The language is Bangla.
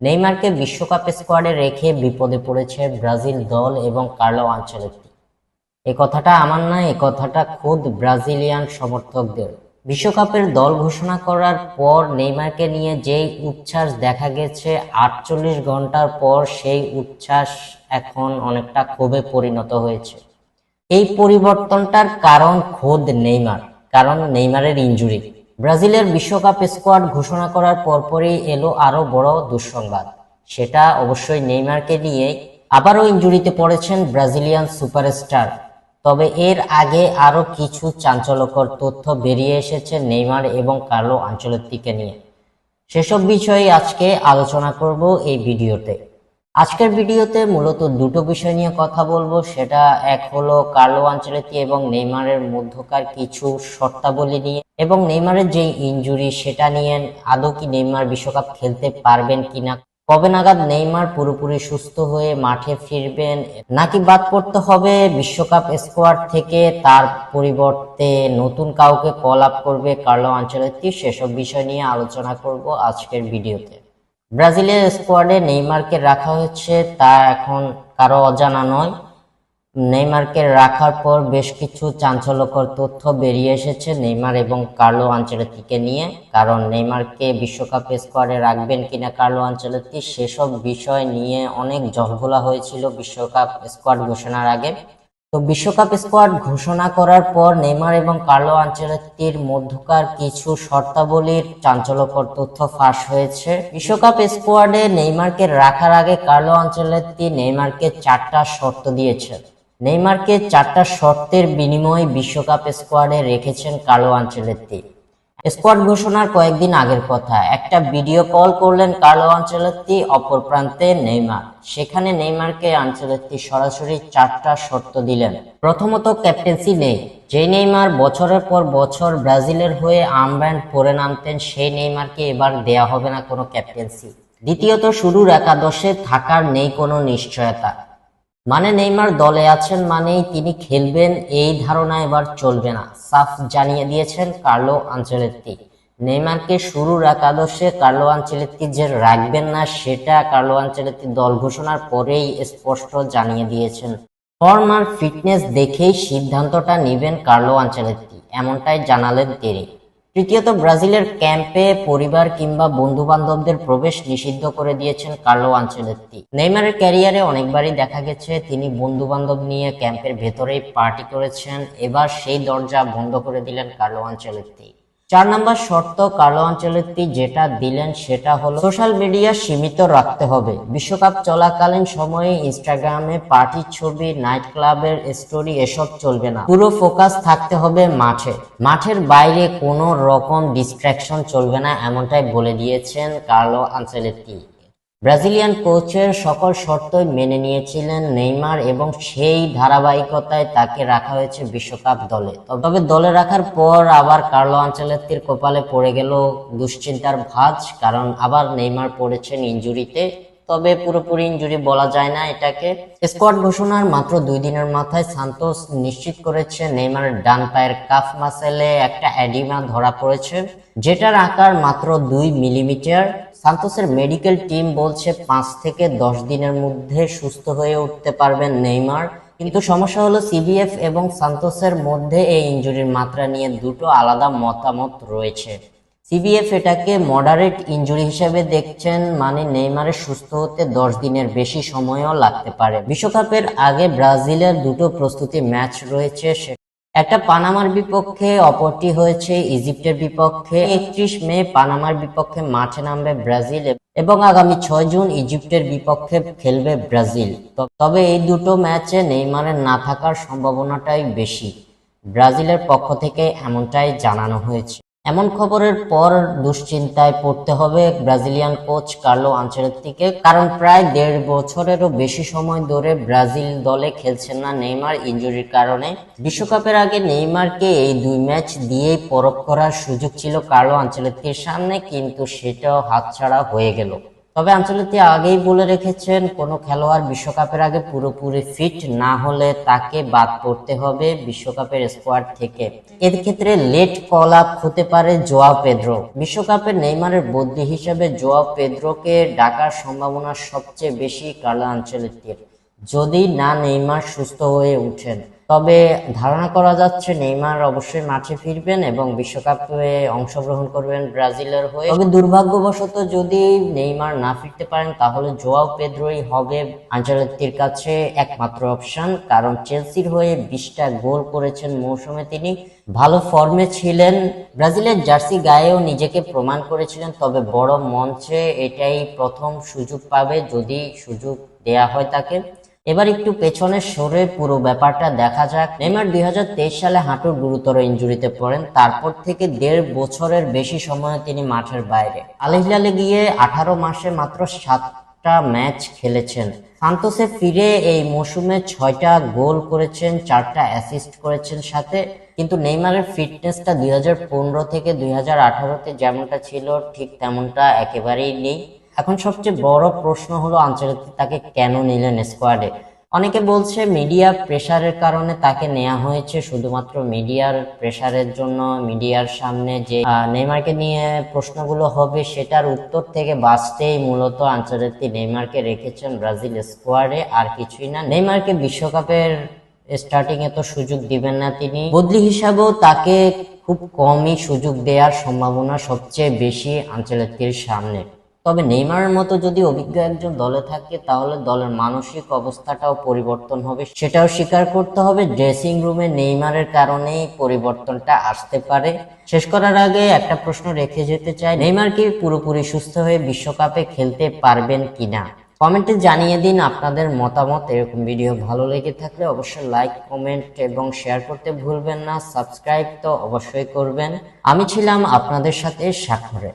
নেইমারকে বিশ্বকাপ স্কোয়াডে রেখে বিপদে পড়েছে ব্রাজিল দল এবং কার্লো আনচেলত্তি। এ কথাটা আমার নয়, এ কথাটা খোদ ব্রাজিলিয়ান সমর্থকদের। বিশ্বকাপের দল ঘোষণা করার পর নেইমারকে নিয়ে যেই উচ্ছ্বাস দেখা গেছে, 48 ঘন্টার পর সেই উচ্ছ্বাস এখন অনেকটা ক্ষোভে পরিণত হয়েছে। এই পরিবর্তনটার কারণ খোদ নেইমার, কারণ নেইমারের ইনজুরি। ব্রাজিলের বিশ্বকাপ স্কোয়াড ঘোষণা করার পরপরই এলো আরো বড় দুঃসংবাদ, সেটা অবশ্যই নেইমারকে নিয়ে। আবারও ইনজুরিতে পড়েছেন ব্রাজিলিয়ান সুপারস্টার। তবে এর আগে আরো কিছু চাঞ্চল্যকর তথ্য বেরিয়ে এসেছে নেইমার এবং কার্লো আনচেলত্তিকে নিয়ে। সেসব বিষয়ে আজকে আলোচনা করব এই ভিডিওতে। আজকের ভিডিওতে মূলত দুটো বিষয় নিয়ে কথা বলবো। সেটা এক হলো কার্লো আনচেলত্তি এবং নেইমারের মধ্যকার কিছু শর্তাবলী নিয়ে, এবং নেইমারের যে ইনজুরি সেটা নিয়ে আদৌ কি নেইমার বিশ্বকাপ খেলতে পারবেন কিনা, কবে নাগাদ নেইমার পুরোপুরি সুস্থ হয়ে মাঠে ফিরবেন, নাকি বাদ পড়তে হবে বিশ্বকাপ স্কোয়াড থেকে, তার পরিবর্তে নতুন কাউকে কল আপ করবে কার্লো আনচেলত্তি, সেসব বিষয় নিয়ে আলোচনা করব আজকের ভিডিওতে। ব্রাজিলের স্কোয়াডে নেইমারকে রাখা হচ্ছে তা এখন কারো অজানা নয়। নেইমারকে রাখার পর বেশ কিছু চাঞ্চল্যকর তথ্য বেরিয়ে এসেছে নেইমার এবং কার্লো আনচেলত্তিকে নিয়ে। কারণ নেইমারকে বিশ্বকাপ স্কোয়াডে রাখবেন কিনা কার্লো আনচেলত্তি, সেসব বিষয় নিয়ে অনেক জলঘোলা হয়েছিল বিশ্বকাপ স্কোয়াড ঘোষণার আগে। তো বিশ্বকাপ স্কোয়াড ঘোষণা করার পর নেইমার এবং কার্লো আনচেলত্তির মধ্যকার কিছু শর্তাবলীর চাঞ্চল্যকর তথ্য ফাঁস হয়েছে। বিশ্বকাপ স্কোয়াডে নেইমারকে রাখার আগে কার্লো আনচেলত্তি নেইমারকে 4টা শর্ত দিয়েছে। নেইমারকে 4টা শর্তের বিনিময়ে বিশ্বকাপ স্কোয়াডে রেখেছেন কার্লো আনচেলত্তি। স্কোয়াড ঘোষণার কয়েকদিন আগের কথা, একটা ভিডিও কল করলেন কার্লো আনচেলত্তি, অপর প্রান্তে নেইমার। সেখানে নেইমারকে আনচেলত্তি সরাসরি 4টা শর্ত দিলেন। প্রথমত, ক্যাপ্টেন্সি নেই। যে নেইমার বছরের পর বছর ব্রাজিলের হয়ে আর্মব্যান্ড পরে নামতেন, সেই নেইমারকে এবার দেয়া হবে না কোনো ক্যাপ্টেন্সি। দ্বিতীয়ত, শুরুর একাদশে থাকার নেই কোনো নিশ্চয়তা। মানে নেইমার দলে আছেন মানেই তিনি খেলবেন, এই ধারণা এবার চলবে না, সাফ জানিয়ে দিয়েছেন কার্লো আনচেলত্তি। নেইমারকে শুরুর একাদশে কার্লো আনচেলত্তি যে রাখবেন না, সেটা কার্লো আনচেলত্তি দল ঘোষণার পরেই স্পষ্ট জানিয়ে দিয়েছেন। ফর্ম আর ফিটনেস দেখেই সিদ্ধান্তটা নেবেন কার্লো আনচেলত্তি, এমনটাই জানালেন তিনি। তৃতীয়ত, ব্রাজিলের ক্যাম্পে পরিবার কিংবা বন্ধু বান্ধবদের প্রবেশ নিষিদ্ধ করে দিয়েছেন কার্লো আনচেলত্তি। নেইমারের ক্যারিয়ারে অনেকবারই দেখা গেছে তিনি বন্ধু বান্ধব নিয়ে ক্যাম্পের ভেতরেই পার্টি করেছেন, এবার সেই দরজা বন্ধ করে দিলেন কার্লো আনচেলত্তি। 4 নম্বর শর্ত কার্লো আনচেলত্তি যেটা দিলেন সেটা হলো সোশ্যাল মিডিয়া সীমিত রাখতে হবে। বিশ্বকাপ চলাকালীন সময়ে ইনস্টাগ্রামে পার্টির ছবি, নাইট ক্লাবের স্টোরি এসব চলবে না, পুরো ফোকাস থাকতে হবে মাঠে। মাঠের বাইরে কোনো রকম ডিস্ট্রাকশন চলবে না, এমনটাই বলে দিয়েছেন কার্লো আনচেলত্তি। ব্রাজিলিয়ান কোচের সকল শর্তই মেনে নিয়েছিলেন নেইমার, এবং সেই ধারাবাহিকতায় তাকে রাখা হয়েছে বিশ্বকাপ দলে। তবে দলে রাখার পর আবার কার্লো আনচেলত্তির কপালে পড়ে গেল দুশ্চিন্তার ভাঁজ, কারণ আবার নেইমার পড়েছেন ইনজুরিতে। তবে পুরোপুরি ইনজুরি বলা যায় না এটাকে। স্কোয়াড ঘোষণার মাত্র 2 দিনের মাথায় সান্তোস নিশ্চিত করেছে নেইমারের ডান পায়ের কাফ মাসেলে একটা এডিমা ধরা পড়েছে, যেটার আকার মাত্র 2 মিলিমিটার। সান্তোসের মেডিকেল টিম বলছে 5 থেকে 10 দিনের মধ্যে সুস্থ হয়ে উঠতে পারবেন নেইমার। কিন্তু সমস্যা হলো সিবিএফ এবং সান্তোসের মধ্যে এই ইনজুরির মাত্রা নিয়ে দুটো আলাদা মতামত রয়েছে। সিবিএফ এটাকে মডারেট ইনজুরি হিসেবে দেখছেন, মানে নেইমারের সুস্থ হতে 10 দিনের বেশি সময়ও লাগতে পারে। বিশ্বকাপের আগে ব্রাজিলের দুটো প্রস্তুতি ম্যাচ রয়েছে, একটা পানামার বিপক্ষে, অপরটি হয়েছে ইজিপ্টের বিপক্ষে। 31 মে পানামার বিপক্ষে মাঠে নামবে ব্রাজিল, এবং আগামী 6 জুন ইজিপ্টের বিপক্ষে খেলবে ব্রাজিল। তবে এই দুটো ম্যাচে নেইমারের না থাকার সম্ভাবনাটাই বেশি, ব্রাজিলের পক্ষ থেকে এমনটাই জানানো হয়েছে। এমন খবরের পর দুশ্চিন্তায় পড়তে হবে ব্রাজিলিয়ান কোচ কার্লো আনচেলত্তিকে, কারণ প্রায় 1.5 বছরেরও বেশি সময় ধরে ব্রাজিল দলে খেলছেন না নেইমার ইনজুরির কারণে। বিশ্বকাপের আগে নেইমারকে এই 2 ম্যাচ দিয়েই পরখ করার সুযোগ ছিল কার্লো আনচেলত্তির সামনে, কিন্তু সেটাও হাতছাড়া হয়ে গেল। তবে আনচেলত্তি আগেই বলে রেখেছেন, কোনো খেলোয়াড় বিশ্বকাপের আগে পুরোপুরি ফিট না হলে তাকে বাদ পড়তে হবে বিশ্বকাপের স্কোয়াড থেকে। এর ক্ষেত্রে লেট কল আপ হতে পারে জোয়াও পেদ্রো। বিশ্বকাপের নেইমারের বদলি হিসেবে জোয়াও পেদ্রোকে ডাকার সম্ভাবনা সবচেয়ে বেশি কার্লো আনচেলত্তির, যদি না নেইমার সুস্থ হয়ে উঠেন। তবে ধারণা করা যাচ্ছে নেইমার অবশ্যই মাঠে ফিরবেন এবং বিশ্বকাপে অংশগ্রহণ করবেন ব্রাজিলের হয়ে। তবে দুর্ভাগ্যবশত যদি নেইমার না ফিরতে পারেন তাহলে জোয়াও পেদ্রোই হবে আনচেলত্তির কাছে একমাত্র অপশন, কারণ চেলসির হয়ে 20টা গোল করেছেন মৌসুমে, তিনি ভালো ফর্মে ছিলেন, ব্রাজিলের জার্সি গায়েও নিজেকে প্রমাণ করেছিলেন। তবে বড় মঞ্চে এটাই প্রথম সুযোগ পাবে যদি সুযোগ দেয়া হয় তাকে। এবার একটু পেছনে সরে পুরো ব্যাপারটা দেখা যাক। নেইমার 2023 সালে হাঁটুর গুরুতর ইনজুরিতে পড়েন, তারপর থেকে 1.5 বছরের বেশি সময় তিনি মাঠের বাইরে। আল হিলালে গিয়ে 18 মাসে মাত্র 7টা ম্যাচ খেলেছেন। সান্তোসে ফিরে এই মৌসুমে 6টা গোল করেছেন, 4টা অ্যাসিস্ট করেছেন সাথে। কিন্তু নেইমারের ফিটনেসটা 2015 থেকে 2018-তে যেমনটা ছিল ঠিক তেমনটা একেবারেই নেই। এখন সবচেয়ে বড় প্রশ্ন হলো আনচেলত্তি তাকে কেন নিলেন স্কোয়াডে। অনেকে বলছে মিডিয়া প্রেসারের কারণে তাকে নেওয়া হয়েছে, শুধুমাত্র মিডিয়ার প্রেসারের জন্য। মিডিয়ার সামনে যে নেইমারকে নিয়ে প্রশ্নগুলো হবে সেটার উত্তর থেকে বাঁচতেই মূলত আনচেলত্তি নেইমারকে রেখেছেন ব্রাজিল স্কোয়াডে, আর কিছুই না। নেইমারকে বিশ্বকাপের স্টার্টিং এ তো সুযোগ দিবেন না তিনি, বদলি হিসাবেও তাকে খুব কমই সুযোগ দেওয়ার সম্ভাবনা সবচেয়ে বেশি আনচেলত্তির সামনে। তবে নেইমারের মতো যদি অভিজ্ঞ একজন দলে থাকে তাহলে দলের মানসিক অবস্থাটাও পরিবর্তন হবে, সেটাও স্বীকার করতে হবে। ড্রেসিং রুমে নেইমারের কারণেই পরিবর্তনটা আসতে পারে। শেষ করার আগে একটা প্রশ্ন রেখে যেতে চাই, নেইমার কি পুরোপুরি সুস্থ হয়ে বিশ্বকাপে খেলতে পারবেন কিনা? কমেন্টে জানিয়ে দিন আপনাদের মতামত। এরকম ভিডিও ভালো লেগে থাকলে অবশ্যই লাইক, কমেন্ট এবং শেয়ার করতে ভুলবেন না। সাবস্ক্রাইব তো অবশ্যই করবেন। আমি ছিলাম আপনাদের সাথে স্বাক্ষরে।